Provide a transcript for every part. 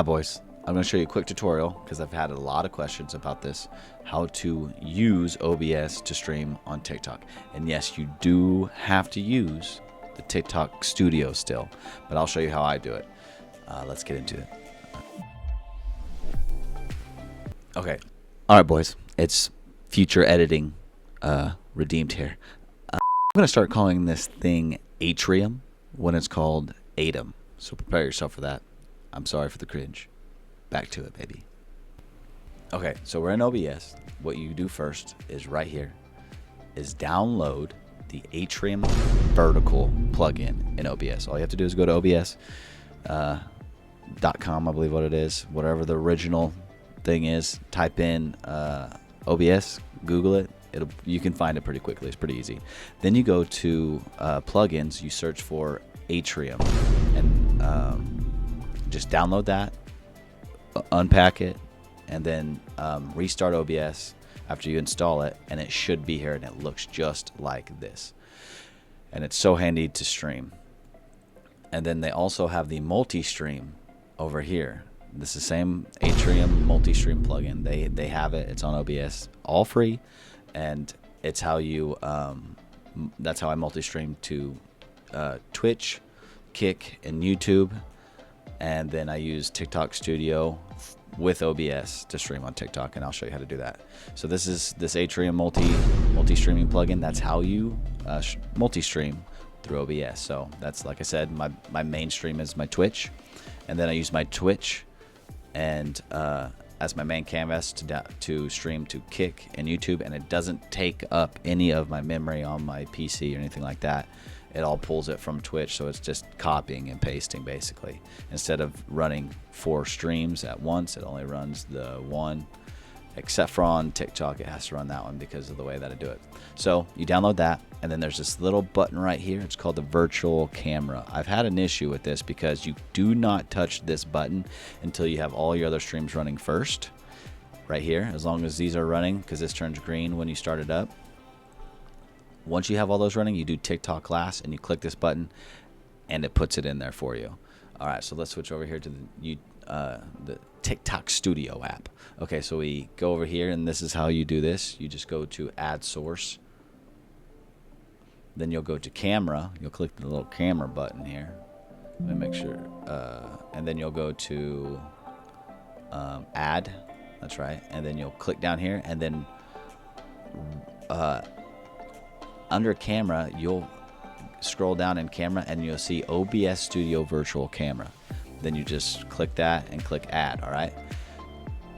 Boys, I'm going to show you a quick tutorial because I've had a lot of questions about this, how to use OBS to stream on TikTok. And yes, you do have to use the TikTok Studio still, but I'll show you how I do it. Let's get into it. Okay. All right, boys. It's future editing redeemed here. I'm going to start calling this thing Atrium when it's called Atom. So prepare yourself for that. I'm sorry for the cringe. Back to it, baby. Okay, so we're in OBS. What you do first is right here is download the Atrium vertical plugin in OBS. All you have to do is go to OBS.com, I believe what it is. Whatever the original thing is, type in OBS, Google it. You can find it pretty quickly. It's pretty easy. Then you go to plugins. You search for Atrium and just download that, unpack it, and then restart OBS after you install it, and it should be here, and it looks just like this. And it's so handy to stream. And then they also have the multi-stream over here. This is the same Atrium multi-stream plugin. They have it. It's on OBS, all free, and it's how you. That's how I multi-stream to Twitch, Kick, and YouTube. And then I use TikTok Studio with OBS to stream on TikTok, and I'll show you how to do that. So this is this Atrium multi-streaming plugin. That's how you multi-stream through OBS. So that's, like I said, my main stream is my Twitch, and then I use my Twitch and as my main canvas to stream to Kick and YouTube, and it doesn't take up any of my memory on my PC or anything like that. It all pulls it from Twitch, so it's just copying and pasting basically. Instead of running 4 streams at once, it only runs the one, except for on TikTok it has to run that one because of the way that I do it. So you download that, and then there's this little button right here. It's called the virtual camera. I've had an issue with this because you do not touch this button until you have all your other streams running first. Right here, as long as these are running, because this turns green when you start it up. Once you have all those running, you do TikTok class, and you click this button, and it puts it in there for you. All right, so let's switch over here to the TikTok Studio app. Okay, so we go over here, and this is how you do this. You just go to Add Source. Then you'll go to Camera. You'll click the little camera button here. Let me make sure. And then you'll go to Add. That's right. And then you'll click down here, and then under Camera, you'll scroll down in Camera, and you'll see OBS Studio Virtual Camera. Then you just click that and click Add. All right.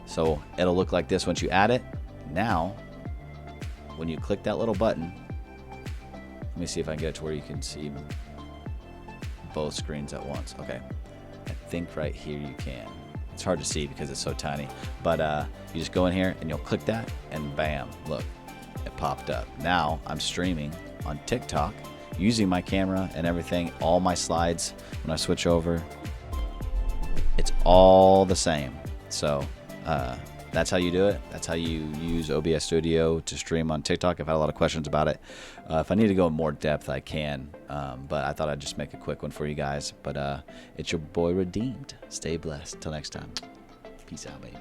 So it'll look like this once you add it. Now, when you click that little button, let me see if I can get it to where you can see both screens at once. Okay. I think right here you can. It's hard to see because it's so tiny. But you just go in here, and you'll click that, and bam, look. It popped up. Now I'm streaming on TikTok using my camera and everything, all my slides. When I switch over, it's all the same. So that's how you do it. That's how you use OBS Studio to stream on TikTok. I've had a lot of questions about it. If I need to go in more depth, I can, but I thought I'd just make a quick one for you guys. But it's your boy Redeemed. Stay blessed. Till next time. Peace out, baby.